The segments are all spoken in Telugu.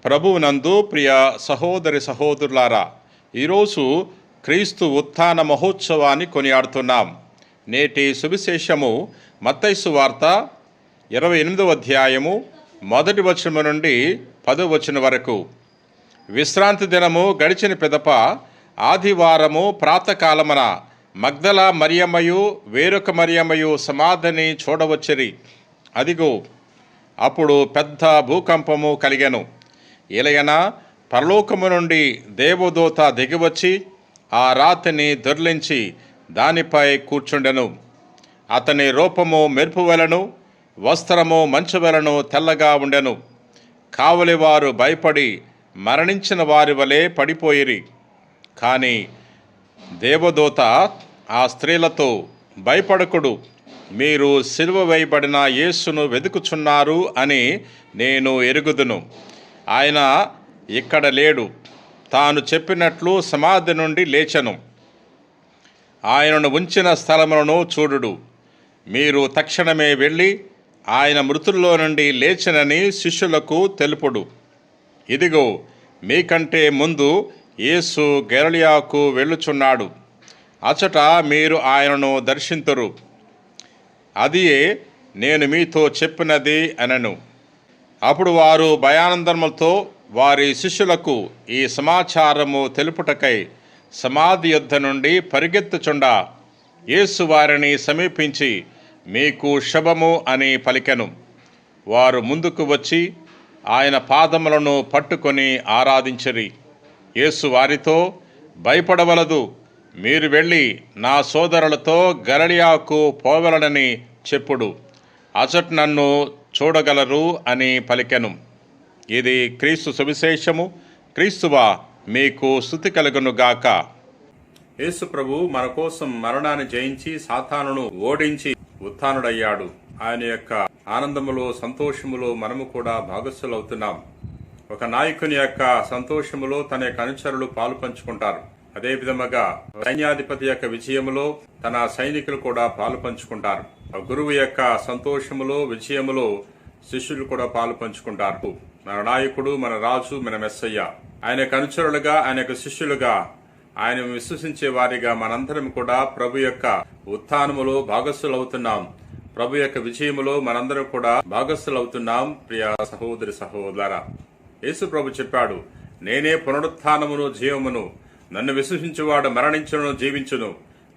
ప్రభువునందు ప్రియ సహోదరి సహోదరులారా, ఈరోజు క్రీస్తు ఉత్థాన మహోత్సవాన్ని కొనియాడుతున్నాం. నేటి సువిశేషము మత్తయి సువార్త 28వ అధ్యాయము 1వ వచనము నుండి 10వ వచనం వరకు. విశ్రాంతి దినము గడిచిన పిదప ఆదివారము ప్రాతకాలమున మగ్దల మరియమ్మయు వేరొక మరియమ్మయు సమాధిని చూడవచ్చిరి. అదిగో, అప్పుడు పెద్ద భూకంపము కలిగెను. ఇలయన పరలోకము నుండి దేవదూత దిగివచ్చి ఆ రాతిని దొర్లించి దానిపై కూర్చుండెను. అతని రూపము మెరుపు వలెను, వస్త్రము మంచు వలెను తెల్లగా ఉండెను. కావలివారు భయపడి మరణించిన వారి వలె పడిపోయిరి. కానీ దేవదూత ఆ స్త్రీలతో, భయపడకుడు, మీరు సిలువ వేయబడిన యేసును వెతుకుచున్నారు అని నేను ఎరుగుదును. ఆయన ఇక్కడ లేడు, తాను చెప్పినట్లు సమాధి నుండి లేచెను. ఆయనను ఉంచిన స్థలములను చూడుడు. మీరు తక్షణమే వెళ్ళి ఆయన మృతుల్లో నుండి లేచెనని శిష్యులకు తెలుపుడు. ఇదిగో, మీకంటే ముందు యేసు గలిలయకు వెళ్ళుచున్నాడు. అచట మీరు ఆయనను దర్శింతురు. అదియే నేను మీతో చెప్పినది అనెను. అప్పుడు వారు భయానందములతో వారి శిష్యులకు ఈ సమాచారము తెలుపుటకై సమాధి యొద్ద నుండి పరిగెత్తుచుండా యేసు వారిని సమీపించి, మీకు శుభము అని పలికెను. వారు ముందుకు వచ్చి ఆయన పాదములను పట్టుకొని ఆరాధించిరి. యేసు వారితో, భయపడవలదు, మీరు వెళ్ళి నా సోదరులతో గలిలయకు పోవలనని చెప్పుడు. అచట నన్ను చూడగలరు అని పలికెను. ఇది క్రీస్తు సువిశేషము. క్రీస్తువా, మీకు స్తుతి కలుగును గాక. యేసు ప్రభు మన కోసం మరణాన్ని జయించి సాతానును ఓడించి ఉత్థానుడయ్యాడు. ఆయన యొక్క ఆనందములో సంతోషములో మనము కూడా భాగస్థులవుతున్నాం. ఒక నాయకుని యొక్క సంతోషములో తన యొక్క అనుచరులు పాలు పంచుకుంటారు. అదే విధముగా సైన్యాధిపతి యొక్క విజయములో తన సైనికులు కూడా పాలు పంచుకుంటారు. గురువు యొక్క సంతోషములో విజయములో శిష్యులు కూడా పాలు పంచుకుంటారు. మన నాయకుడు, మన రాజు, మన మెస్సయ్య. ఆయన యొక్క అనుచరులుగా, ఆయన యొక్క శిష్యులుగా, ఆయన విశ్వసించే వారిగా మనందరం కూడా ప్రభు యొక్క ఉత్థానములో భాగస్థులవుతున్నాం. ప్రభు యొక్క విజయములో మనందరం కూడా భాగస్థులవుతున్నాం. ప్రియ సహోదరి సహోదరా, యేసు ప్రభు చెప్పాడు, నేనే పునరుత్థానమును జీవమును. నన్ను విశ్వసించువాడు మరణించును, జీవించును.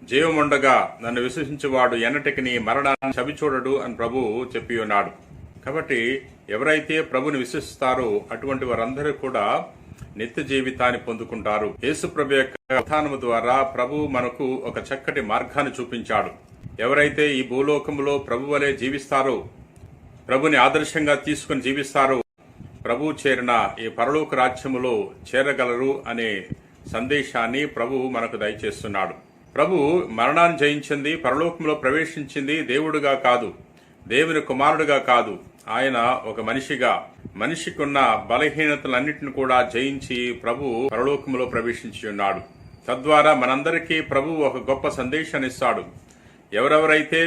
జీవముండగా నన్ను విశ్వసించువాడు ఎన్నటికి మరణాన్ని చవిచూడడు అని ప్రభు చెప్పి ఉన్నాడు. కాబట్టి ఎవరైతే ప్రభుని విశ్వసిస్తారో అటువంటి వారందరూ కూడా నిత్య జీవితాన్ని పొందుకుంటారు. యేసు ప్రభు యొక్క ఉత్థానము ద్వారా ప్రభు మనకు ఒక చక్కటి మార్గాన్ని చూపించాడు. ఎవరైతే ఈ భూలోకంలో ప్రభు వలె జీవిస్తారో, ప్రభుని ఆదర్శంగా తీసుకుని జీవిస్తారో, ప్రభు చేరిన ఈ పరలోక రాజ్యములో చేరగలరు అనే సందేశాన్ని ప్రభు మనకు దయచేస్తున్నాడు. ప్రభు మరణాన్ని జయించింది, పరలోకంలో ప్రవేశించింది దేవుడుగా కాదు, దేవుని కుమారుడుగా కాదు. ఆయన ఒక మనిషిగా, మనిషికున్న బలహీనతలన్నింటిని కూడా జయించి ప్రభు పరలోకంలో ప్రవేశించి ఉన్నాడు. తద్వారా మనందరికీ ప్రభు ఒక గొప్ప సందేశాన్ని ఇస్తాడు. ఎవరెవరైతే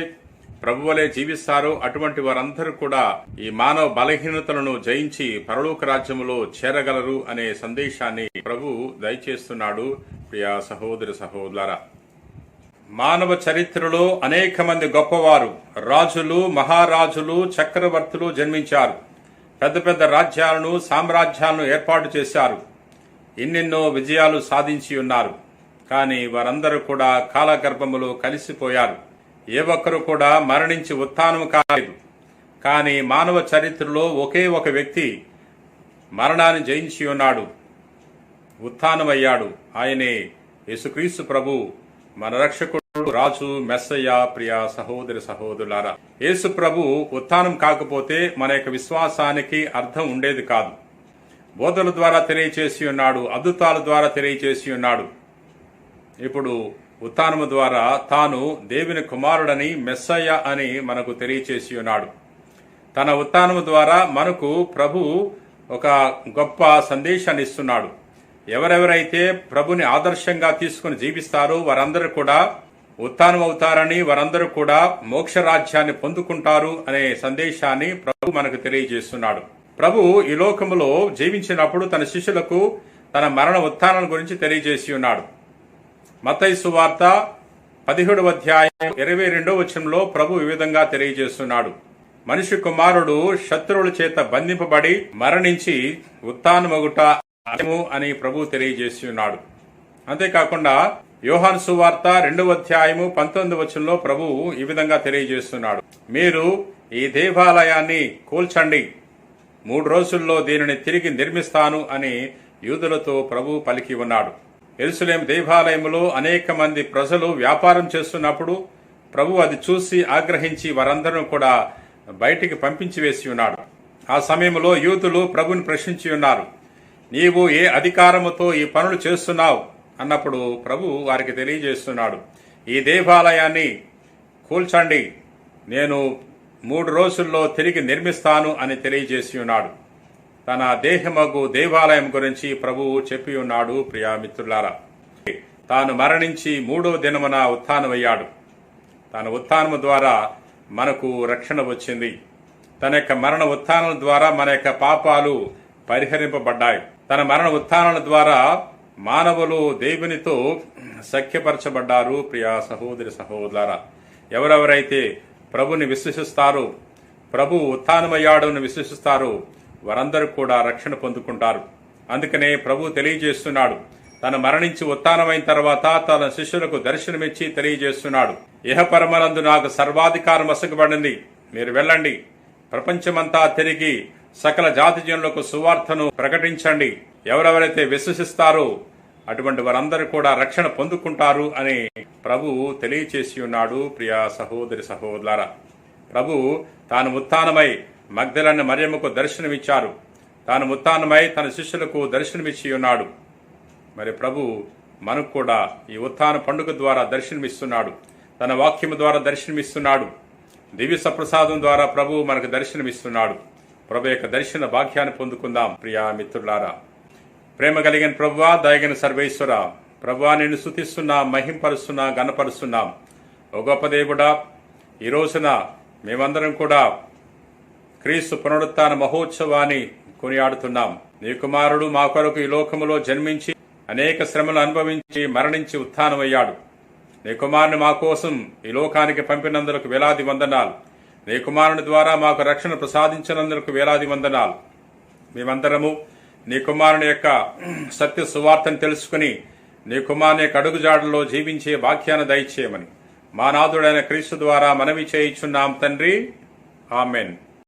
ప్రభు వలె జీవిస్తారో అటువంటి వారందరూ కూడా ఈ మానవ బలహీనతలను జయించి పరలోక రాజ్యములో చేరగలరు అనే సందేశాన్ని ప్రభు దయచేస్తున్నాడు. ప్రియ సహోదరి సహోదరులారా, మానవ చరిత్రలో అనేక మంది గొప్పవారు, రాజులు, మహారాజులు, చక్రవర్తులు జన్మించారు. పెద్ద పెద్ద రాజ్యాలను, సామ్రాజ్యాలను ఏర్పాటు చేశారు. ఎన్నెన్నో విజయాలు సాధించి ఉన్నారు. కానీ వారందరూ కూడా కాలగర్భములో కలిసిపోయారు. ఏ ఒక్కరు కూడా మరణించి ఉత్థానం కాలేదు. కానీ మానవ చరిత్రలో ఒకే ఒక వ్యక్తి మరణాన్ని జయించి ఉన్నాడు, ఉత్థానమయ్యాడు. ఆయనే యేసుక్రీస్తు ప్రభు, మన రక్షకుడు, రాజు, మెస్సయ్య. ప్రియ సహోదరి సహోదరులారా, యేసు ప్రభు ఉత్థానం కాకపోతే మన యొక్క విశ్వాసానికి అర్థం ఉండేది కాదు. బోధల ద్వారా తెలియచేసి ఉన్నాడు, అద్భుతాల ద్వారా తెలియచేసి ఉన్నాడు. ఇప్పుడు ఉత్థానము ద్వారా తాను దేవుని కుమారుడని, మెస్సయ్య అని మనకు తెలియచేసి ఉన్నాడు. తన ఉత్థానము ద్వారా మనకు ప్రభు ఒక గొప్ప సందేశాన్ని ఇస్తున్నాడు. ఎవరెవరైతే ప్రభుని ఆదర్శంగా తీసుకుని జీవిస్తారో వారందరూ కూడా ఉత్థానం అవుతారని, వారందరూ కూడా మోక్ష రాజ్యాన్ని పొందుకుంటారు అనే సందేశాన్ని ప్రభు మనకు తెలియజేస్తున్నాడు. ప్రభు ఈ లోకములో జీవించినప్పుడు తన శిష్యులకు తన మరణ ఉత్థానం గురించి తెలియజేసి ఉన్నాడు. మత్తయి సువార్త 17వ అధ్యాయం 22వ వచనంలో ప్రభు ఈ విధంగా తెలియజేస్తున్నాడు. మనిషి కుమారుడు శత్రువుల చేత బంధింపబడి మరణించి ఉత్థానమగుట అని ప్రభు తెలియజేసి ఉన్నాడు. అంతేకాకుండా యోహాను సువార్త 2వ అధ్యాయము 19వ వచనంలో ప్రభు ఈ విధంగా తెలియజేస్తున్నాడు. మీరు ఈ దేవాలయాన్ని కూల్చండి, 3 రోజుల్లో దీనిని తిరిగి నిర్మిస్తాను అని యూదులతో ప్రభు పలికి ఉన్నాడు. యెరూషలేము దేవాలయములో అనేక మంది ప్రజలు వ్యాపారం చేస్తున్నప్పుడు ప్రభు అది చూసి ఆగ్రహించి వారందరూ కూడా బయటికి పంపించి వేసి ఉన్నాడు. ఆ సమయంలో యూదులు ప్రభుని ప్రశ్నించి ఉన్నారు, నీవు ఏ అధికారముతో ఈ పనులు చేస్తున్నావు అన్నప్పుడు ప్రభు వారికి తెలియజేస్తున్నాడు, ఈ దేవాలయాన్ని కూల్చండి, నేను 3 రోజుల్లో తిరిగి నిర్మిస్తాను అని తెలియజేసి ఉన్నాడు. తన దేహమగు దేవాలయం గురించి ప్రభువు చెప్పి ఉన్నాడు. ప్రియా మిత్రులారా, తాను మరణించి 3వ దినమున ఉత్థానమయ్యాడు. తన ఉత్థానము ద్వారా మనకు రక్షణ వచ్చింది. తన యొక్క మరణ ఉత్థానం ద్వారా మన యొక్క పాపాలు పరిహరింపబడ్డాయి. తన మరణ ఉత్థానం ద్వారా మానవులు దేవునితో సఖ్యపరచబడ్డారు. ప్రియా సహోదరి సహోదరులారా, ఎవరెవరైతే ప్రభుని విశ్వసిస్తారో, ప్రభు ఉత్థానమయ్యాడు అని విశ్వసిస్తారో వారందరూ కూడా రక్షణ పొందుకుంటారు. అందుకనే ప్రభు తెలియజేస్తున్నాడు, తను మరణించి ఉత్థానమైన తర్వాత తన శిష్యులకు దర్శనమిచ్చి తెలియజేస్తున్నాడు, ఇహపరమనందు నాకు సర్వాధికారం వసగబడింది, మీరు వెళ్ళండి, ప్రపంచమంతా తిరిగి సకల జాతి జనులకు సువార్తను ప్రకటించండి, ఎవరెవరైతే విశ్వసిస్తారో అటువంటి వారందరూ కూడా రక్షణ పొందుకుంటారు అని ప్రభు తెలియచేసి ఉన్నాడు. ప్రియా సహోదరి సహోదరులారా, ప్రభు తాను ఉత్థానమై మగ్దలైన మరియమ్మకు దర్శనమిచ్చారు. తాను ఉత్థానమై తన శిష్యులకు దర్శనమిచ్చి ఉన్నాడు. మరి ప్రభు మనకు కూడా ఈ ఉత్థాన పండుగ ద్వారా దర్శనమిస్తున్నాడు. తన వాక్యము ద్వారా దర్శనమిస్తున్నాడు. దివ్య సప్రసాదం ద్వారా ప్రభు మనకు దర్శనమిస్తున్నాడు. ప్రభు యొక్క దర్శన భాగ్యాన్ని పొందుకుందాం. ప్రియా మిత్రులారా, ప్రేమ కలిగిన ప్రభువా, దయగిన సర్వేశ్వర, ప్రభువా నిన్ను స్తుతిస్తున్నాం, మహింపరుస్తున్నాం, గణపరుస్తున్నాం. ఓ గొప్ప దేవుడా, ఈ రోజున మేమందరం కూడా క్రీస్తు పునరుత్థాన మహోత్సవాన్ని కొనియాడుతున్నాం. నీ కుమారుడు మా కొరకు ఈ లోకములో జన్మించి అనేక శ్రమలు అనుభవించి మరణించి ఉత్థానమయ్యాడు. నీ కుమారుని మా కోసం ఈ లోకానికి పంపినందుకు వేలాది వందనాలు. నీ కుమారుని ద్వారా మాకు రక్షణ ప్రసాదించినందుకు వేలాది వందనాలు. మేమందరము నీ కుమారుని యొక్క సత్య సువార్తను తెలుసుకుని నీ కుమారుని యొక్క అడుగుజాడల్లో జీవించే వాక్యాన్ని దయచేయమని మా నాథుడైన క్రీస్తు ద్వారా మనవి చేయుచున్నాం తండ్రి. ఆమెన్.